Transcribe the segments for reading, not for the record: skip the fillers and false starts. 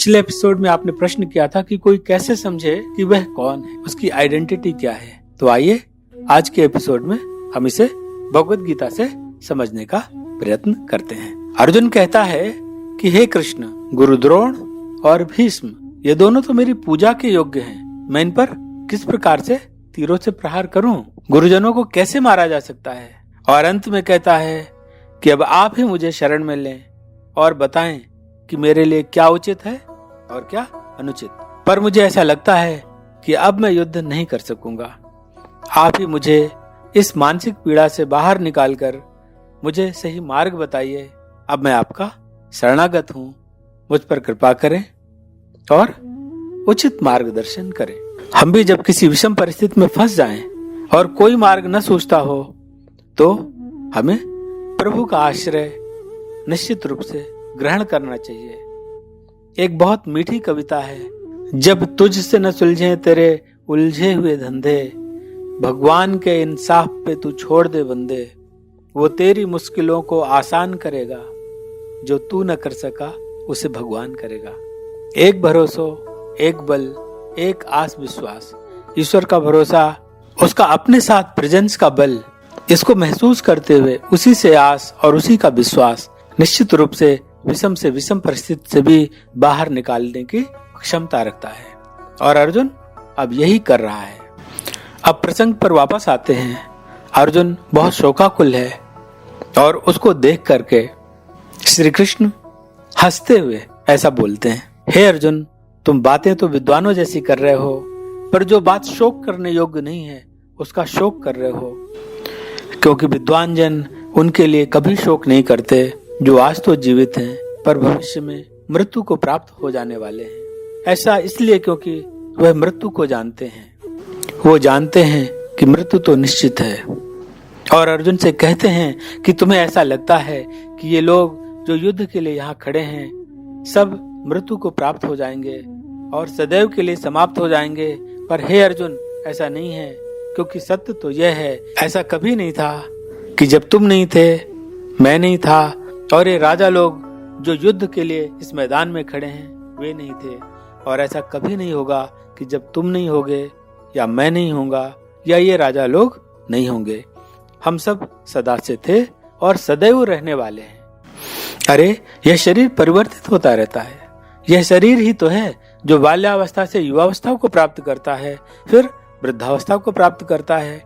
पिछले एपिसोड में आपने प्रश्न किया था कि कोई कैसे समझे कि वह कौन है, उसकी आइडेंटिटी क्या है। तो आइए आज के एपिसोड में हम इसे भगवत गीता से समझने का प्रयत्न करते हैं। अर्जुन कहता है कि हे कृष्ण, गुरु द्रोण और भीष्म ये दोनों तो मेरी पूजा के योग्य हैं। मैं इन पर किस प्रकार से तीरों से प्रहार करूं? गुरुजनों को कैसे मारा जा सकता है? और अंत में कहता है कि अब आप ही मुझे शरण में लें और बताएं कि मेरे लिए क्या उचित है और क्या अनुचित। पर मुझे ऐसा लगता है कि अब मैं युद्ध नहीं कर सकूंगा। आप ही मुझे इस मानसिक पीड़ा से बाहर निकालकर मुझे सही मार्ग बताइए। अब मैं आपका शरणागत हूँ, मुझ पर कृपा करें और उचित मार्गदर्शन करें। हम भी जब किसी विषम परिस्थिति में फंस जाएं और कोई मार्ग न सूझता हो तो हमें प्रभु का आश्रय निश्चित रूप से ग्रहण करना चाहिए। एक बहुत मीठी कविता है, जब तुझसे न सुलझे तेरे उलझे हुए धंधे, भगवान के इंसाफ पे तू छोड़ दे बंदे, वो तेरी मुश्किलों को आसान करेगा, जो तू न कर सका उसे भगवान करेगा। एक भरोसा, एक बल, एक आस विश्वास, ईश्वर का भरोसा, उसका अपने साथ प्रेजेंस का बल, इसको महसूस करते हुए उसी से आस और उसी का विश्वास निश्चित रूप से विषम से विषम परिस्थिति से भी बाहर निकालने की क्षमता रखता है। और अर्जुन अब यही कर रहा है। अब प्रसंग पर वापस आते हैं। अर्जुन बहुत शोकाकुल है और उसको देख करके श्री कृष्ण हंसते हुए ऐसा बोलते हैं, हे अर्जुन, तुम बातें तो विद्वानों जैसी कर रहे हो, पर जो बात शोक करने योग्य नहीं है उसका शोक कर रहे हो। क्योंकि विद्वान जन उनके लिए कभी शोक नहीं करते जो आज तो जीवित हैं पर भविष्य में मृत्यु को प्राप्त हो जाने वाले हैं। ऐसा इसलिए क्योंकि वह मृत्यु को जानते हैं। वो जानते हैं कि मृत्यु तो निश्चित है। और अर्जुन से कहते हैं कि तुम्हें ऐसा लगता है कि ये लोग जो युद्ध के लिए यहाँ खड़े हैं सब मृत्यु को प्राप्त हो जाएंगे और सदैव के लिए समाप्त हो जाएंगे। पर हे अर्जुन, ऐसा नहीं है, क्योंकि सत्य तो यह है, ऐसा कभी नहीं था कि जब तुम नहीं थे, मैं नहीं था और ये राजा लोग जो युद्ध के लिए इस मैदान में खड़े हैं वे नहीं थे। और ऐसा कभी नहीं होगा कि जब तुम नहीं होगे या मैं नहीं होगा या ये राजा लोग नहीं होंगे। हम सब सदा से थे और सदैव रहने वाले हैं। अरे यह शरीर परिवर्तित होता रहता है। यह शरीर ही तो है जो बाल्यावस्था से युवावस्था को प्राप्त करता है, फिर वृद्धावस्था को प्राप्त करता है।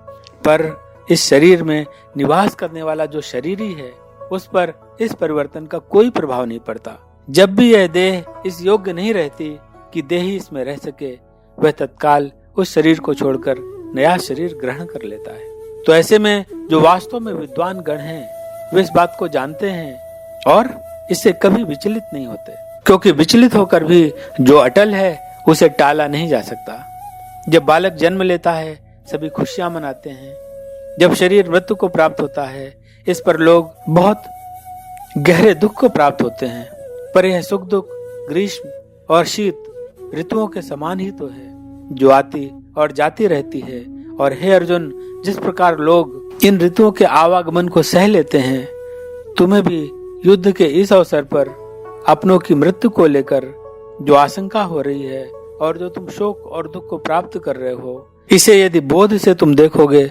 पर इस शरीर में निवास करने वाला जो शरीरी है उस पर इस परिवर्तन का कोई प्रभाव नहीं पड़ता। जब भी यह देह इस योग्य नहीं रहती कि देह ही इसमें रह सके, वह तत्काल उस शरीर को छोड़कर नया शरीर ग्रहण कर लेता है। तो ऐसे में जो वास्तव में विद्वान गण हैं वे इस बात को जानते हैं और इससे कभी विचलित नहीं होते, क्योंकि विचलित होकर भी जो अटल है उसे टाला नहीं जा सकता। जब बालक जन्म लेता है सभी खुशियां मनाते हैं। जब शरीर मृत्यु को प्राप्त होता है इस पर लोग बहुत गहरे दुख को प्राप्त होते हैं। पर यह सुख दुख ग्रीष्म और शीत ऋतुओं के समान ही तो है जो आती और जाती रहती है। और हे अर्जुन, जिस प्रकार लोग इन ऋतुओं के आवागमन को सह लेते हैं, तुम्हें भी युद्ध के इस अवसर पर अपनों की मृत्यु को लेकर जो आशंका हो रही है और जो तुम शोक और दुख को प्राप्त कर रहे हो, इसे यदि बोध से तुम देखोगे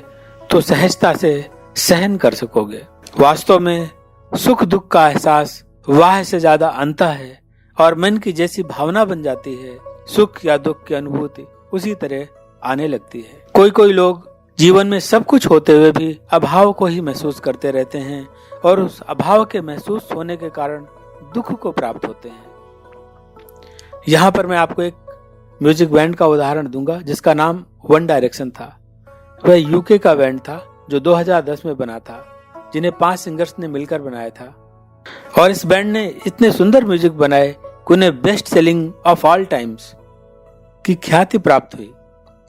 तो सहजता से सहन कर सकोगे। वास्तव में सुख दुख का एहसास वाह से ज्यादा अंतः है और मन की जैसी भावना बन जाती है, सुख या दुख की अनुभूति उसी तरह आने लगती है। कोई लोग जीवन में सब कुछ होते हुए भी अभाव को ही महसूस करते रहते हैं और उस अभाव के महसूस होने के कारण दुख को प्राप्त होते हैं। यहाँ पर मैं आपको एक म्यूजिक बैंड का उदाहरण दूंगा जिसका नाम वन डायरेक्शन था। वह यूके का बैंड था जो 2010 में बना था, जिन्हें 5 सिंगर्स ने मिलकर बनाया था। और इस बैंड ने इतने सुंदर म्यूजिक बनाए कि उन्हें best selling of all times की ख्याति प्राप्त हुई।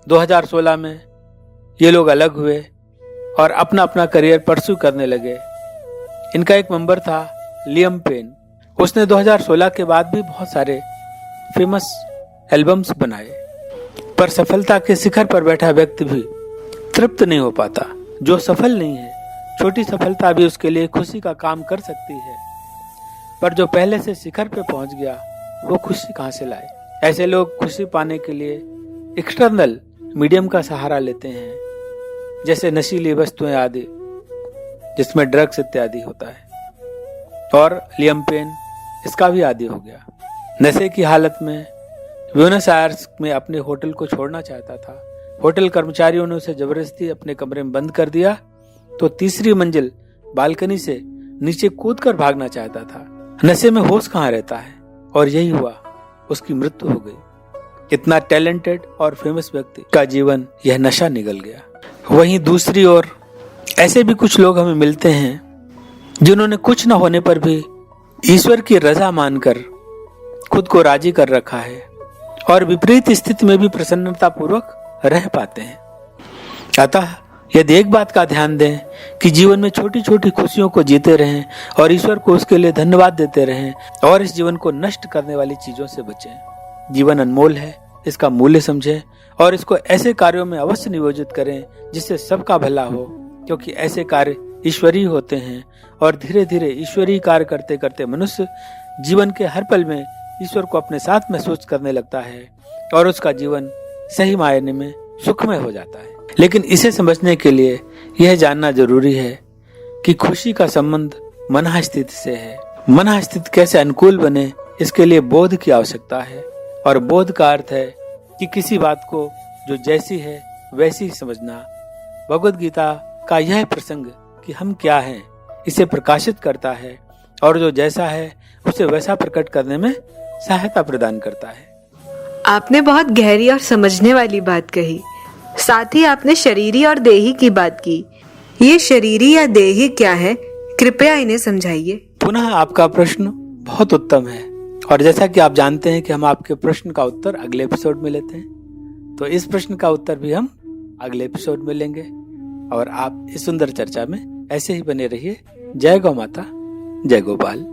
2016 में ये लोग अलग हुए और अपना अपना करियर परस्यू करने लगे। इनका एक मेंबर था लियम पेन। उसने 2016 के बाद भी बहुत सारे फेमस एल्बम्स बनाए, पर सफलता के शिखर पर बैठा व्यक्ति भी तृप्त नहीं हो पाता। जो सफल नहीं है, छोटी सफलता भी उसके लिए खुशी का काम कर सकती है, पर जो पहले से शिखर पे पहुंच गया वो खुशी कहाँ से लाए। ऐसे लोग खुशी पाने के लिए एक्सटर्नल मीडियम का सहारा लेते हैं, जैसे नशीली वस्तुएं आदि, जिसमें ड्रग्स इत्यादि होता है। और लियम पेन इसका भी आदी हो गया। नशे की हालत में ब्यूनस आयर्स में अपने होटल को छोड़ना चाहता था। होटल कर्मचारियों ने उसे जबरदस्ती अपने कमरे में बंद कर दिया तो तीसरी मंजिल बालकनी से नीचे कूदकर भागना चाहता था। नशे में होश कहाँ रहता है, और यही हुआ, उसकी मृत्यु हो गई। इतना टैलेंटेड और फेमस व्यक्ति का जीवन यह नशा निगल गया। वहीं दूसरी ओर ऐसे भी कुछ लोग हमें मिलते हैं जिन्होंने कुछ न होने पर भी ईश्वर की रजा मानकर खुद को राजी कर रखा है और विपरीत स्थिति में भी प्रसन्नता पूर्वक रह पाते हैं। अतः यदि एक बात का ध्यान दें कि जीवन में छोटी छोटी खुशियों को जीते रहें और ईश्वर को उसके लिए धन्यवाद देते रहें और इस जीवन को नष्ट करने वाली चीजों से बचें। जीवन अनमोल है, इसका मूल्य समझें और इसको ऐसे कार्यों में अवश्य नियोजित करें जिससे सबका भला हो, क्योंकि ऐसे कार्य ईश्वरीय होते हैं। और धीरे धीरे ईश्वरीय कार्य करते करते मनुष्य जीवन के हर पल में ईश्वर को अपने साथ महसूस करने लगता है और उसका जीवन सही मायने में सुखमय हो जाता है। लेकिन इसे समझने के लिए यह जानना जरूरी है कि खुशी का संबंध मनः स्थिति से है। मनः स्थिति कैसे अनुकूल बने, इसके लिए बोध की आवश्यकता है। और बोध का अर्थ है कि किसी बात को जो जैसी है वैसी समझना। भगवद गीता का यह प्रसंग कि हम क्या हैं इसे प्रकाशित करता है और जो जैसा है उसे वैसा प्रकट करने में सहायता प्रदान करता है। आपने बहुत गहरी और समझने वाली बात कही। साथ ही आपने शरीरी और देही की बात की। ये शरीरी या देही क्या है, कृपया इन्हें समझाइए। पुनः आपका प्रश्न बहुत उत्तम है और जैसा कि आप जानते हैं कि हम आपके प्रश्न का उत्तर अगले एपिसोड में लेते हैं, तो इस प्रश्न का उत्तर भी हम अगले एपिसोड में लेंगे। और आप इस सुंदर चर्चा में ऐसे ही बने रहिए। जय गौ माता, जय गोपाल।